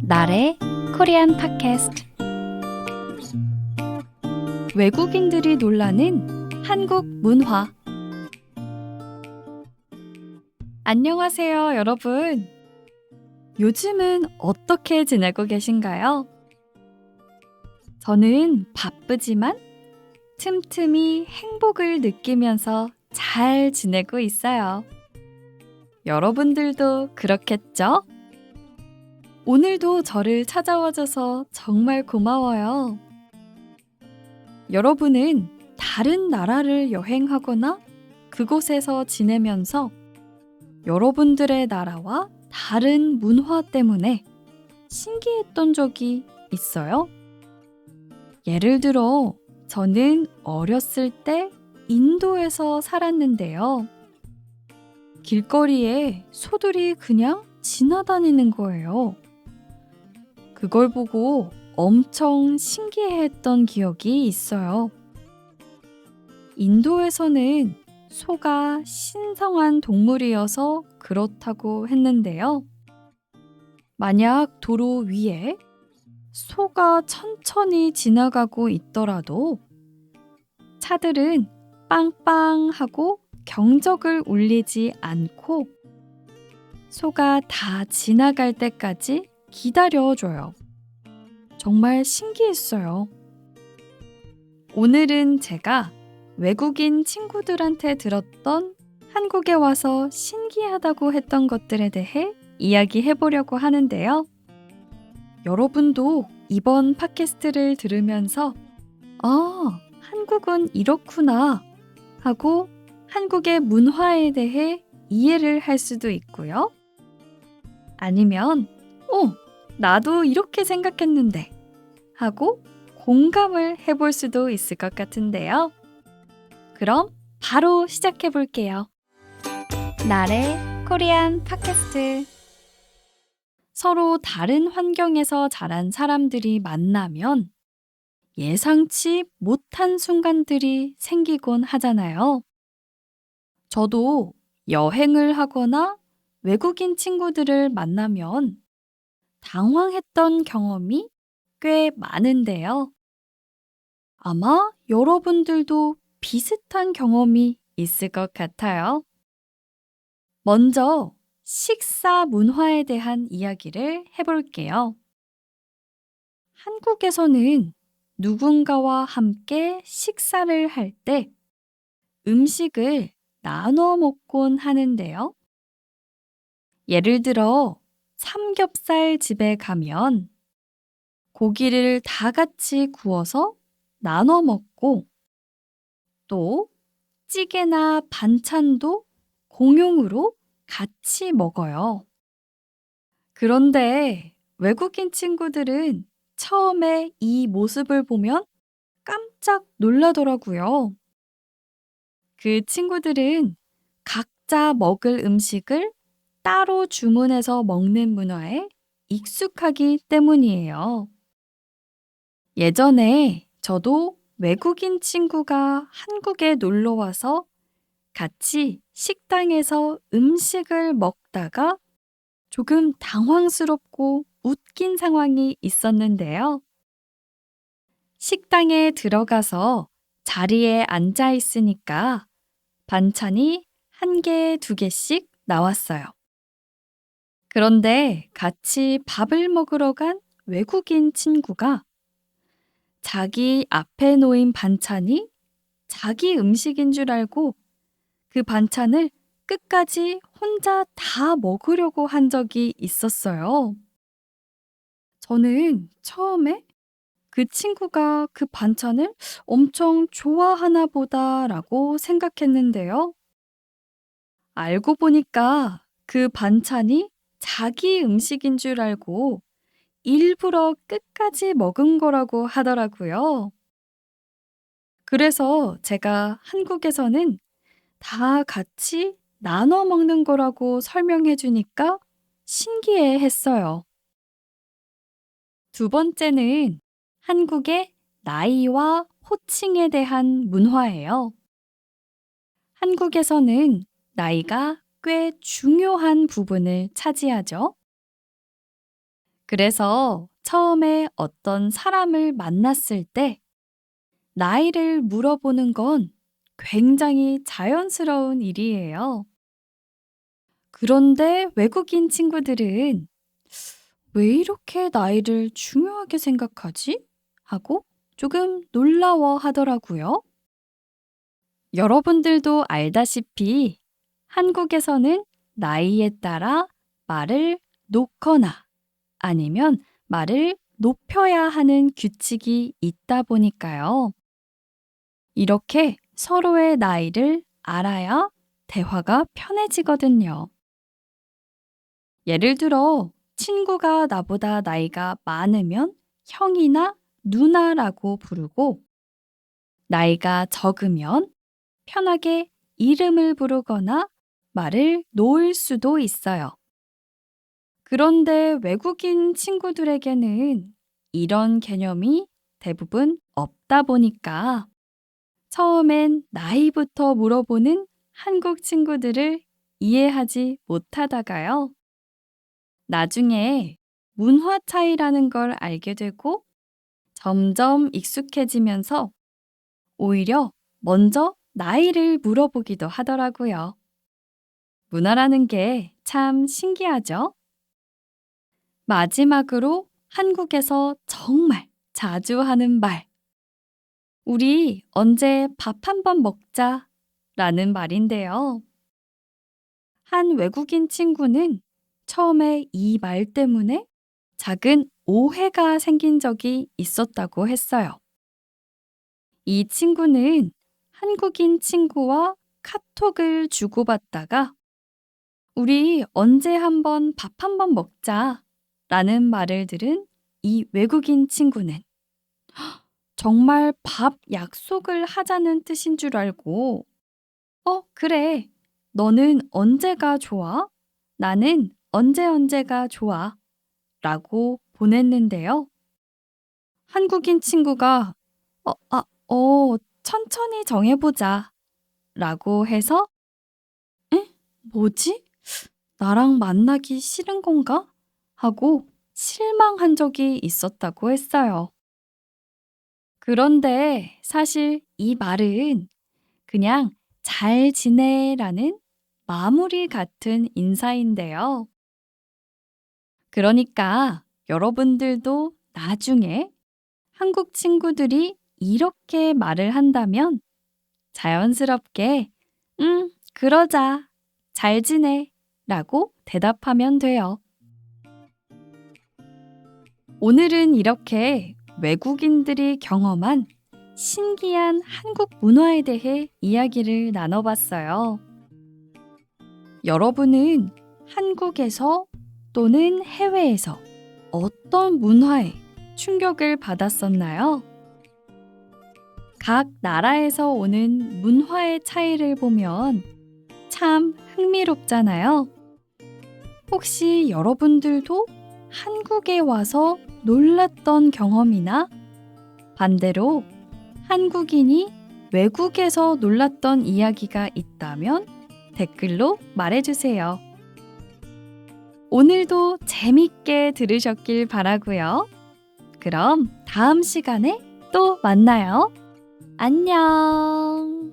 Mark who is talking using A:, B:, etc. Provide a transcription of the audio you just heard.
A: 나래 코리안 팟캐스트. 외국인들이 놀라는 한국 문화. 안녕하세요, 여러분. 요즘은 어떻게 지내고 계신가요? 저는 바쁘지만 틈틈이 행복을 느끼면서 잘 지내고 있어요. 여러분들도 그렇겠죠? 오늘도 저를 찾아와줘서 정말 고마워요. 여러분은 다른 나라를 여행하거나 그곳에서 지내면서 여러분들의 나라와 다른 문화 때문에 신기했던 적이 있어요? 예를 들어, 저는 어렸을 때 인도에서 살았는데요. 길거리에 소들이 그냥 지나다니는 거예요. 그걸 보고 엄청 신기해했던 기억이 있어요. 인도에서는 소가 신성한 동물이어서 그렇다고 했는데요. 만약 도로 위에 소가 천천히 지나가고 있더라도 차들은 빵빵하고 경적을 울리지 않고 소가 다 지나갈 때까지 기다려줘요. 정말 신기했어요. 오늘은 제가 외국인 친구들한테 들었던 한국에 와서 신기하다고 했던 것들에 대해 이야기해보려고 하는데요. 여러분도 이번 팟캐스트를 들으면서 한국은 이렇구나 하고 한국의 문화에 대해 이해를 할 수도 있고요. 아니면 나도 이렇게 생각했는데 하고 공감을 해볼 수도 있을 것 같은데요. 그럼 바로 시작해 볼게요. 나래 코리안 팟캐스트. 서로 다른 환경에서 자란 사람들이 만나면 예상치 못한 순간들이 생기곤 하잖아요. 저도 여행을 하거나 외국인 친구들을 만나면 당황했던 경험이 꽤 많은데요. 아마 여러분들도 비슷한 경험이 있을 것 같아요. 먼저 식사 문화에 대한 이야기를 해볼게요. 한국에서는 누군가와 함께 식사를 할 때 음식을 나눠 먹곤 하는데요. 예를 들어 삼겹살 집에 가면 고기를 다 같이 구워서 나눠 먹고 또 찌개나 반찬도 공용으로 같이 먹어요. 그런데 외국인 친구들은 처음에 이 모습을 보면 깜짝 놀라더라고요. 그 친구들은 각자 먹을 음식을 따로 주문해서 먹는 문화에 익숙하기 때문이에요. 예전에 저도 외국인 친구가 한국에 놀러 와서 같이 식당에서 음식을 먹다가 조금 당황스럽고 웃긴 상황이 있었는데요. 식당에 들어가서 자리에 앉아 있으니까 반찬이 한 개, 두 개씩 나왔어요. 그런데 같이 밥을 먹으러 간 외국인 친구가 자기 앞에 놓인 반찬이 자기 음식인 줄 알고 그 반찬을 끝까지 혼자 다 먹으려고 한 적이 있었어요. 저는 처음에 그 친구가 그 반찬을 엄청 좋아하나 보다라고 생각했는데요. 알고 보니까 그 반찬이 자기 음식인 줄 알고 일부러 끝까지 먹은 거라고 하더라고요. 그래서 제가 한국에서는 다 같이 나눠 먹는 거라고 설명해 주니까 신기해 했어요. 두 번째는 한국의 나이와 호칭에 대한 문화예요. 한국에서는 나이가 꽤 중요한 부분을 차지하죠. 그래서 처음에 어떤 사람을 만났을 때 나이를 물어보는 건 굉장히 자연스러운 일이에요. 그런데 외국인 친구들은 왜 이렇게 나이를 중요하게 생각하지? 하고 조금 놀라워 하더라고요. 여러분들도 알다시피 한국에서는 나이에 따라 말을 놓거나 아니면 말을 높여야 하는 규칙이 있다 보니까요. 이렇게 서로의 나이를 알아야 대화가 편해지거든요. 예를 들어, 친구가 나보다 나이가 많으면 형이나 누나라고 부르고, 나이가 적으면 편하게 이름을 부르거나 말을 놓을 수도 있어요. 그런데 외국인 친구들에게는 이런 개념이 대부분 없다 보니까 처음엔 나이부터 물어보는 한국 친구들을 이해하지 못하다가요. 나중에 문화 차이라는 걸 알게 되고 점점 익숙해지면서 오히려 먼저 나이를 물어보기도 하더라고요. 문화라는 게 참 신기하죠? 마지막으로 한국에서 정말 자주 하는 말. 우리 언제 밥 한번 먹자 라는 말인데요. 한 외국인 친구는 처음에 이 말 때문에 작은 오해가 생긴 적이 있었다고 했어요. 이 친구는 한국인 친구와 카톡을 주고받다가 우리 언제 한번 밥 한번 먹자 라는 말을 들은 이 외국인 친구는 정말 밥 약속을 하자는 뜻인 줄 알고 그래. 너는 언제가 좋아? 나는 언제가 좋아. 라고 보냈는데요. 한국인 친구가 천천히 정해보자. 라고 해서 에? 뭐지? 나랑 만나기 싫은 건가? 하고 실망한 적이 있었다고 했어요. 그런데 사실 이 말은 그냥 잘 지내라는 마무리 같은 인사인데요. 그러니까 여러분들도 나중에 한국 친구들이 이렇게 말을 한다면 자연스럽게 그러자. 잘 지내. 라고 대답하면 돼요. 오늘은 이렇게 외국인들이 경험한 신기한 한국 문화에 대해 이야기를 나눠봤어요. 여러분은 한국에서 또는 해외에서 어떤 문화에 충격을 받았었나요? 각 나라에서 오는 문화의 차이를 보면 참 흥미롭잖아요. 혹시 여러분들도 한국에 와서 놀랐던 경험이나 반대로 한국인이 외국에서 놀랐던 이야기가 있다면 댓글로 말해주세요. 오늘도 재밌게 들으셨길 바라고요. 그럼 다음 시간에 또 만나요. 안녕.